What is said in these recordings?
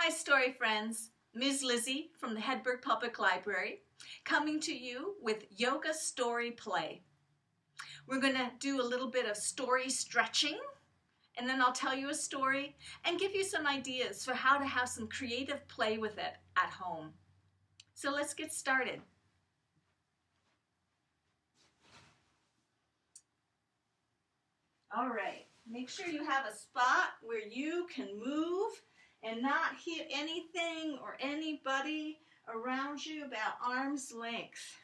Hi, story friends. Ms. Lizzie from the Hedberg Public Library, coming to you with yoga story play. We're going to do a little bit of story stretching, and then I'll tell you a story and give you some ideas for how to have some creative play with it at home. So let's get started. All right, make sure you have a spot where you can move and not hit anything or anybody around you about arm's length.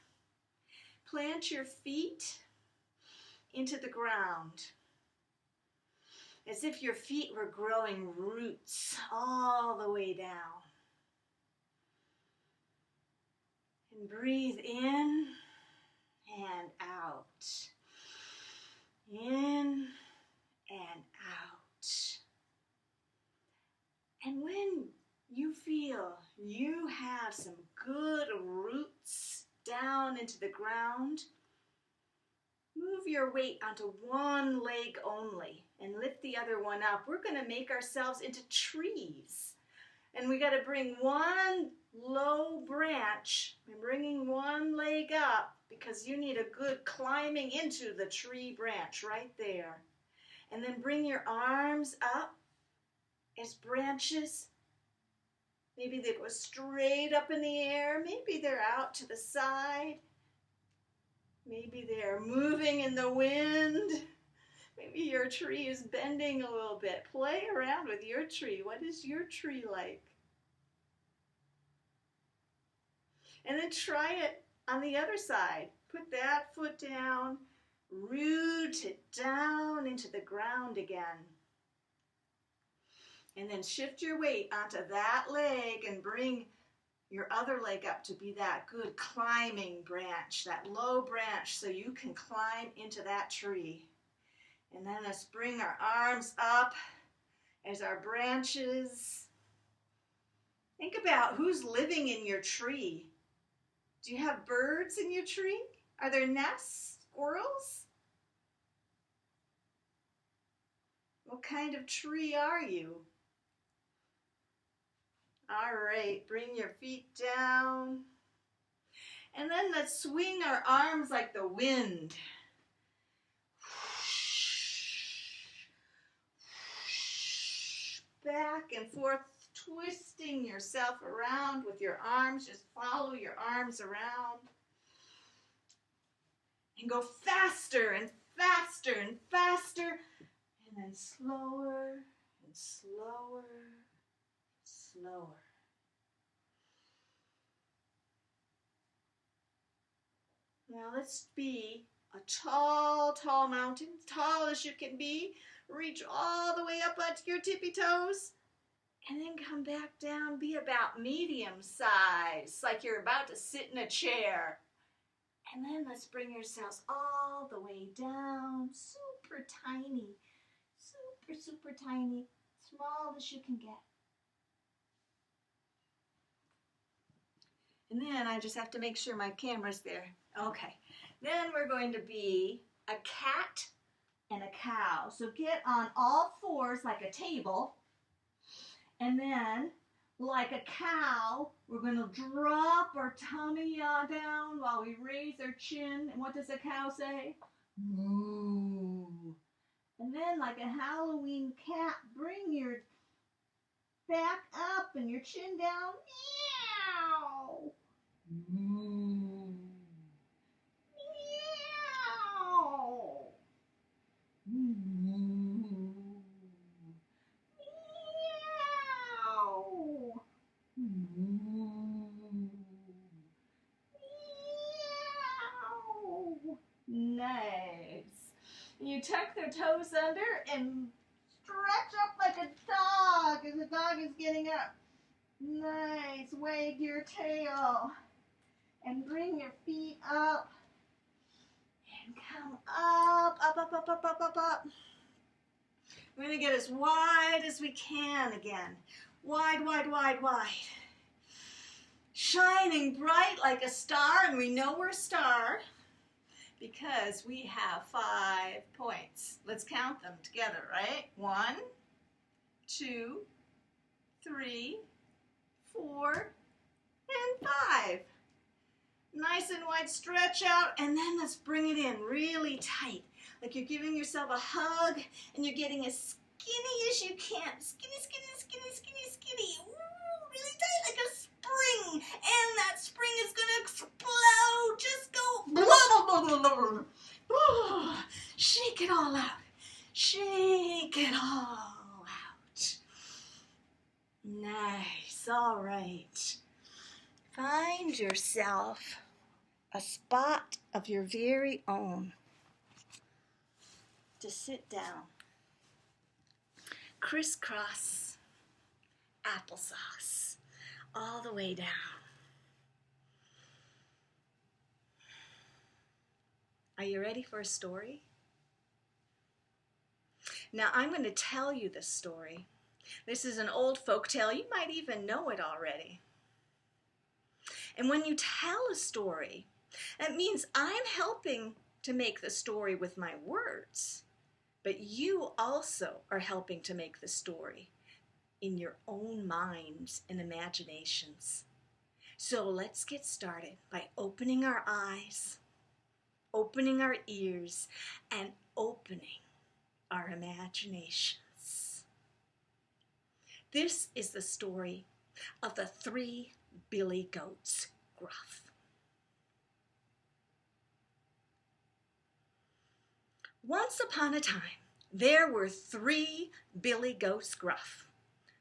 Plant your feet into the ground as if your feet were growing roots all the way down. And breathe in and out. In and out. And when you feel you have some good roots down into the ground, move your weight onto one leg only and lift the other one up. We're going to make ourselves into trees. And we got to bring one low branch and bringing one leg up because you need a good climbing into the tree branch right there. And then bring your arms up as branches. Maybe they go straight up in the air. Maybe they're out to the side. Maybe they're moving in the wind. Maybe your tree is bending a little bit. Play around with your tree. What is your tree like? And then try it on the other side. Put that foot down. Root it down into the ground again. And then shift your weight onto that leg and bring your other leg up to be that good climbing branch, that low branch, so you can climb into that tree. And then let's bring our arms up as our branches. Think about who's living in your tree. Do you have birds in your tree? Are there nests? Squirrels? What kind of tree are you? All right, bring your feet down. And then let's swing our arms like the wind. Back and forth, twisting yourself around with your arms. Just follow your arms around. And go faster and faster and faster. And then slower and slower. Slower. Now let's be a tall, tall mountain, tall as you can be. Reach all the way up onto your tippy toes. And then come back down, be about medium size, like you're about to sit in a chair. And then let's bring yourselves all the way down, super tiny, super, super tiny, small as you can get. And then I just have to make sure my camera's there. Okay. Then we're going to be a cat and a cow. So get on all fours like a table. And then, like a cow, we're going to drop our tummy down while we raise our chin. And what does a cow say? Moo. And then, like a Halloween cat, bring your back up and your chin down. Meow. Moo. Meow. Moo. Meow. Moo. Meow. Nice. You tuck their toes under and stretch up like a dog as the dog is getting up. Nice. Wag your tail. And bring your feet up. And come up, up, up, up, up, up, up, up. We're going to get as wide as we can again. Wide, wide, wide, wide. Shining bright like a star, and we know we're a star because we have 5 points. Let's count them together, right? 1, 2, 3, 4, and 5. Nice and wide, stretch out, and then let's bring it in really tight. Like you're giving yourself a hug and you're getting as skinny as you can. Skinny, skinny, skinny, skinny, skinny. Ooh, really tight like a spring. And that spring is going to explode. Just go. Blah, blah, blah, blah, blah. Shake it all out. Shake it all out. Nice. All right. Find yourself a spot of your very own to sit down. Crisscross applesauce all the way down. Are you ready for a story? Now I'm going to tell you this story. This is an old folk tale. You might even know it already. And when you tell a story, that means I'm helping to make the story with my words. But you also are helping to make the story in your own minds and imaginations. So let's get started by opening our eyes, opening our ears, and opening our imaginations. This is the story of the Three Billy Goats Gruff. Once upon a time, there were 3 Billy Goats Gruff,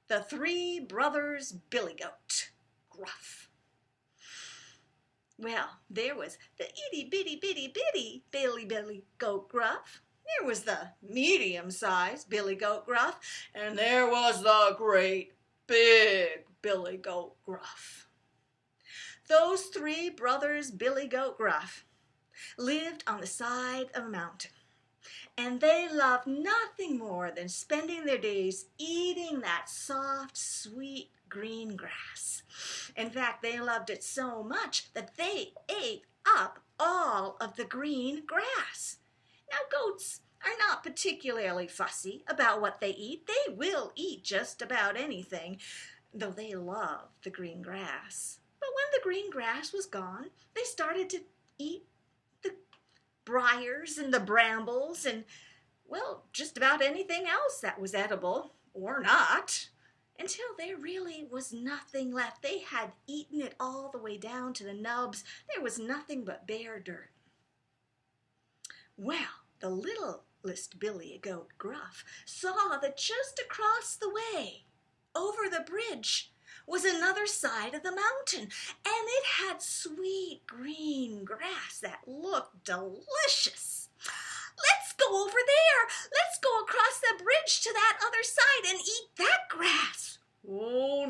the 3 brothers Billy Goat Gruff. Well, there was the itty bitty bitty bitty Billy Goat Gruff. There was the medium-sized Billy Goat Gruff, and there was the great big Billy Goat Gruff. Those 3 brothers Billy Goat Gruff lived on the side of a mountain. And they loved nothing more than spending their days eating that soft, sweet green grass. In fact, they loved it so much that they ate up all of the green grass. Now, goats are not particularly fussy about what they eat. They will eat just about anything, though they love the green grass. But when the green grass was gone, they started to eat the briars and the brambles and, well, just about anything else that was edible or not, until there really was nothing left. They had eaten it all the way down to the nubs. There was nothing but bare dirt. Well, the littlest Billy Goat Gruff saw that just across the way, over the bridge, was another side of the mountain, and it had sweet green grass that looked delicious. Let's go over there. Let's go across the bridge to that other side and eat that grass. Oh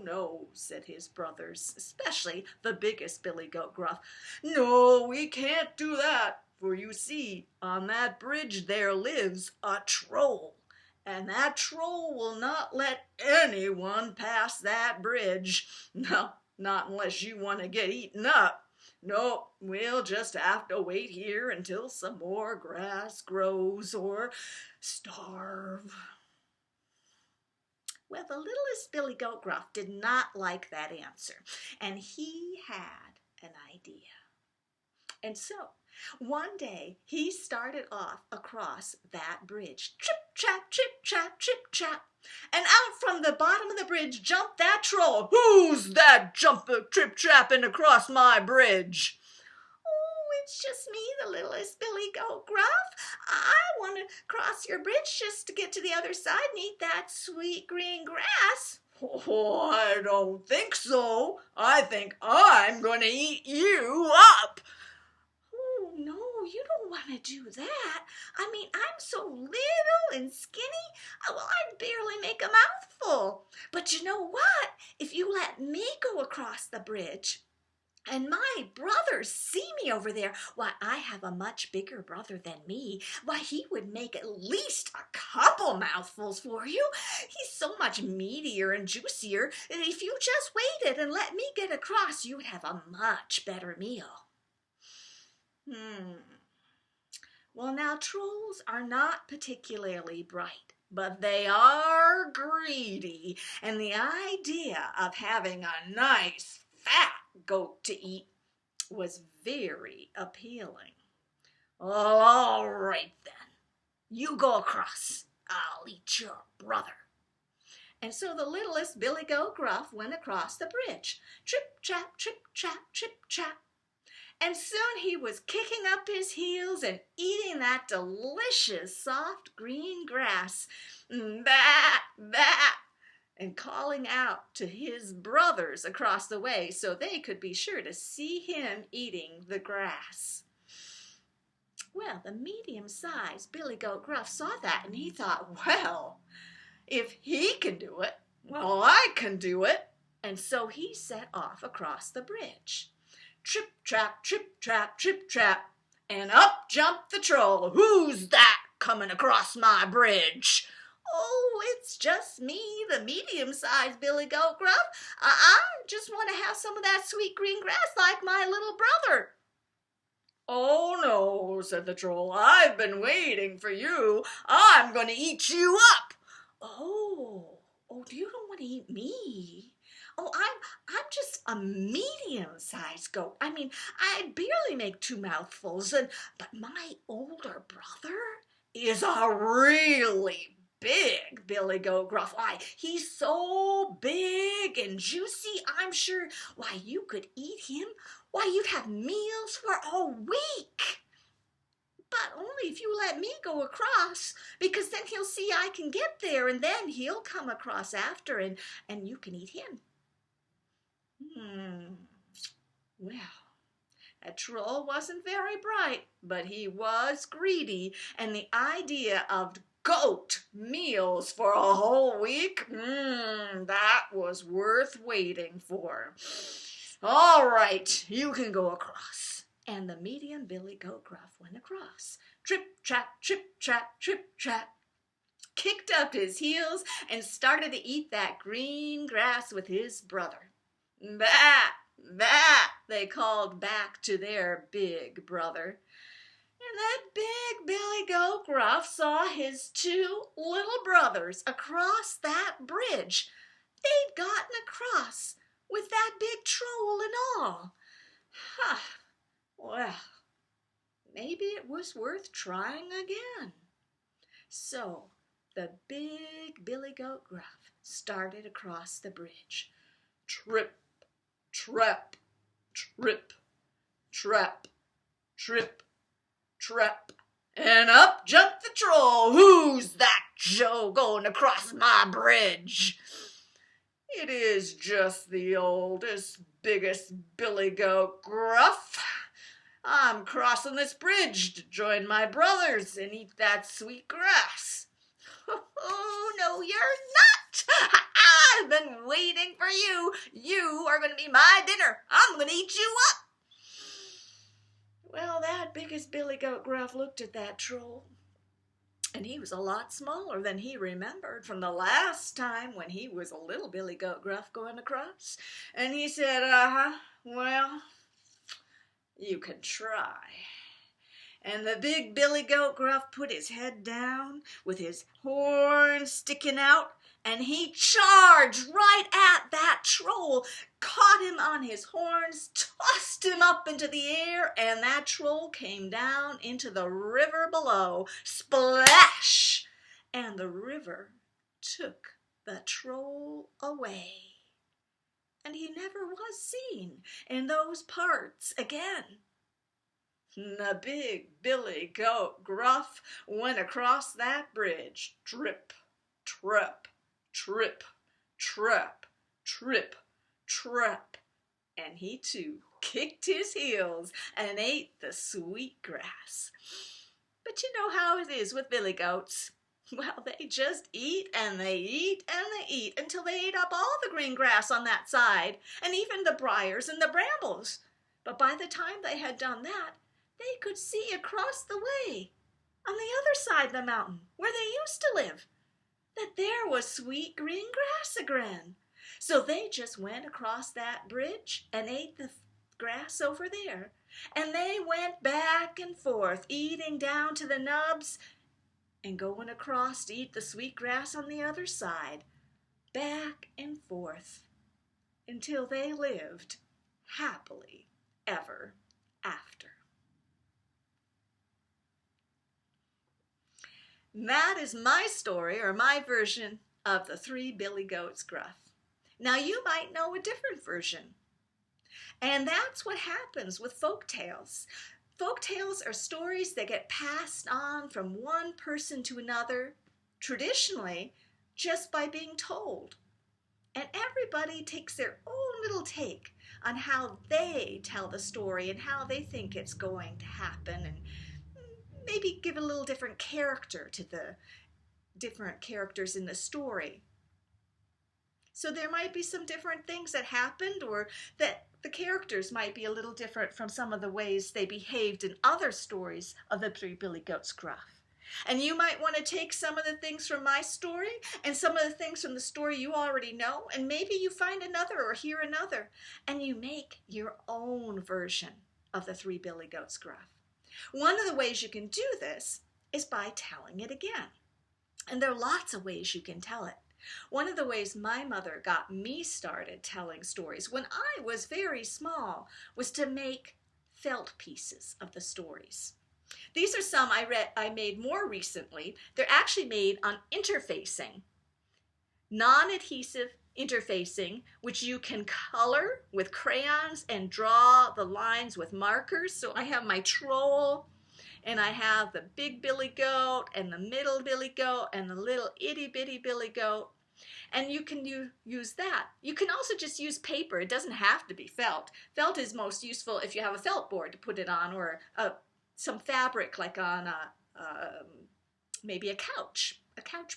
no, said his brothers, especially the biggest Billy Goat Gruff. No, we can't do that, for you see, on that bridge there lives a troll. And that troll will not let anyone pass that bridge. No, not unless you want to get eaten up. No, we'll just have to wait here until some more grass grows or starve. Well, the littlest Billy Goat Gruff did not like that answer, and he had an idea. And so, one day, he started off across that bridge. Trip, trap, trip, trap. And out from the bottom of the bridge jumped that troll. Who's that trip-trapping across my bridge? Oh, it's just me, the littlest Billy Goat Gruff. I want to cross your bridge just to get to the other side and eat that sweet green grass. Oh, I don't think so. I think I'm going to eat you up. No, you don't want to do that. I mean, I'm so little and skinny. Well, I'd barely make a mouthful. But you know what? If you let me go across the bridge and my brothers see me over there, why, I have a much bigger brother than me. Why, he would make at least a couple mouthfuls for you. He's so much meatier and juicier. And if you just waited and let me get across, you would have a much better meal. Well, now, trolls are not particularly bright, but they are greedy, and the idea of having a nice fat goat to eat was very appealing. All right then, you go across. I'll eat your brother. And so the littlest Billy Goat Gruff went across the bridge. Trip, trap, trip, trap, trip, trap. And soon he was kicking up his heels and eating that delicious soft green grass. Bat, bat, and calling out to his brothers across the way so they could be sure to see him eating the grass. Well, the medium-sized Billy Goat Gruff saw that, and he thought, well, if he can do it, well, I can do it. And so he set off across the bridge. Trip, trap, trip, trap, trip, trap, and up jumped the troll. Who's that coming across my bridge? Oh, it's just me, the medium-sized Billy Goat Gruff. I just want to have some of that sweet green grass like my little brother. Oh, no, said the troll. I've been waiting for you. I'm going to eat you up. Oh, you don't want to eat me? Oh, I'm just a medium-sized goat. I mean, I barely make 2 mouthfuls, but my older brother is a really big Billy Goat Gruff. Why, he's so big and juicy, I'm sure, why, you could eat him. Why, you'd have meals for a week. But only if you let me go across, because then he'll see I can get there, and then he'll come across after, and you can eat him. Well, that troll wasn't very bright, but he was greedy, and the idea of goat meals for a whole week, that was worth waiting for. All right, you can go across. And the medium Billy Goat Gruff went across. Trip, trap, trip, trap, trip, trap. Kicked up his heels and started to eat that green grass with his brother. Bat, bat, they called back to their big brother. And that big Billy Goat Gruff saw his 2 little brothers across that bridge. They'd gotten across with that big troll and all. Well, maybe it was worth trying again. So the big Billy Goat Gruff started across the bridge. Trip, trap, trip, trap, trip, trap, and up jumped the troll. Who's that Joe going across my bridge? It is just the oldest, biggest Billy Goat Gruff. I'm crossing this bridge to join my brothers and eat that sweet grass. Oh, no, you're not. I've been waiting for you. You are going to be my dinner. I'm going to eat you up. Well, that biggest Billy Goat Gruff looked at that troll, and he was a lot smaller than he remembered from the last time when he was a little Billy Goat Gruff going across. And he said, well, you can try. And the big Billy Goat Gruff put his head down with his horns sticking out, and he charged right at that troll, caught him on his horns, tossed him up into the air, and that troll came down into the river below. Splash! And the river took the troll away. And he never was seen in those parts again. The big Billy Goat Gruff went across that bridge. Trip, trap, trip, trap, trip, trap. And he too kicked his heels and ate the sweet grass. But you know how it is with billy goats. Well, they just eat and they eat and they eat until they ate up all the green grass on that side and even the briars and the brambles. But by the time they had done that, they could see across the way, on the other side of the mountain, where they used to live, that there was sweet green grass again. So they just went across that bridge and ate the grass over there. And they went back and forth, eating down to the nubs, and going across to eat the sweet grass on the other side, back and forth, until they lived happily ever after. That is my story, or my version of the Three Billy Goats Gruff. Now you might know a different version. And that's what happens with folk tales. Folk tales are stories that get passed on from one person to another, traditionally just by being told. And everybody takes their own little take on how they tell the story and how they think it's going to happen, and maybe give a little different character to the different characters in the story. So there might be some different things that happened, or that the characters might be a little different from some of the ways they behaved in other stories of the Three Billy Goats Gruff. And you might want to take some of the things from my story and some of the things from the story you already know, and maybe you find another or hear another, and you make your own version of the Three Billy Goats Gruff. One of the ways you can do this is by telling it again. And there are lots of ways you can tell it. One of the ways my mother got me started telling stories when I was very small was to make felt pieces of the stories. These are some I made more recently. They're actually made on interfacing, non-adhesive interfacing, which you can color with crayons and draw the lines with markers. So I have my troll, and I have the big billy goat and the middle billy goat and the little itty bitty billy goat. And you can use that. You can also just use paper. It doesn't have to be felt. Felt is most useful if you have a felt board to put it on, or some fabric like on maybe a couch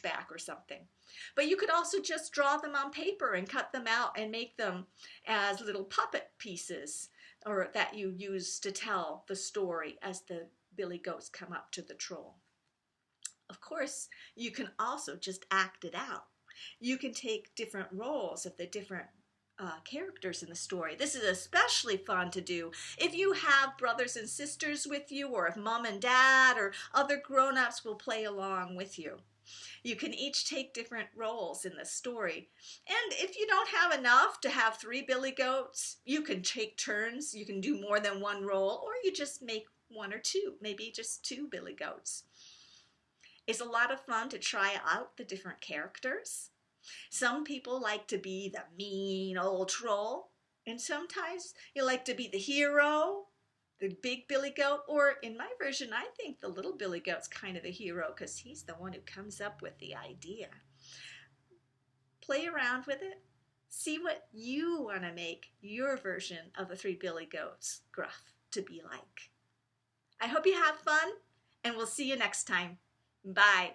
back or something. But you could also just draw them on paper and cut them out and make them as little puppet pieces, or that you use to tell the story as the billy goats come up to the troll. Of course, you can also just act it out. You can take different roles of the different characters in the story. This is especially fun to do if you have brothers and sisters with you, or if mom and dad or other grown-ups will play along with you. You can each take different roles in the story. And if you don't have enough to have 3 billy goats, you can take turns. You can do more than one role, or you just make 1 or 2, maybe just 2 billy goats. It's a lot of fun to try out the different characters. Some people like to be the mean old troll, and sometimes you like to be the hero, the big billy goat, or in my version, I think the little billy goat's kind of the hero because he's the one who comes up with the idea. Play around with it. See what you want to make your version of the 3 Billy Goats Gruff to be like. I hope you have fun, and we'll see you next time. Bye.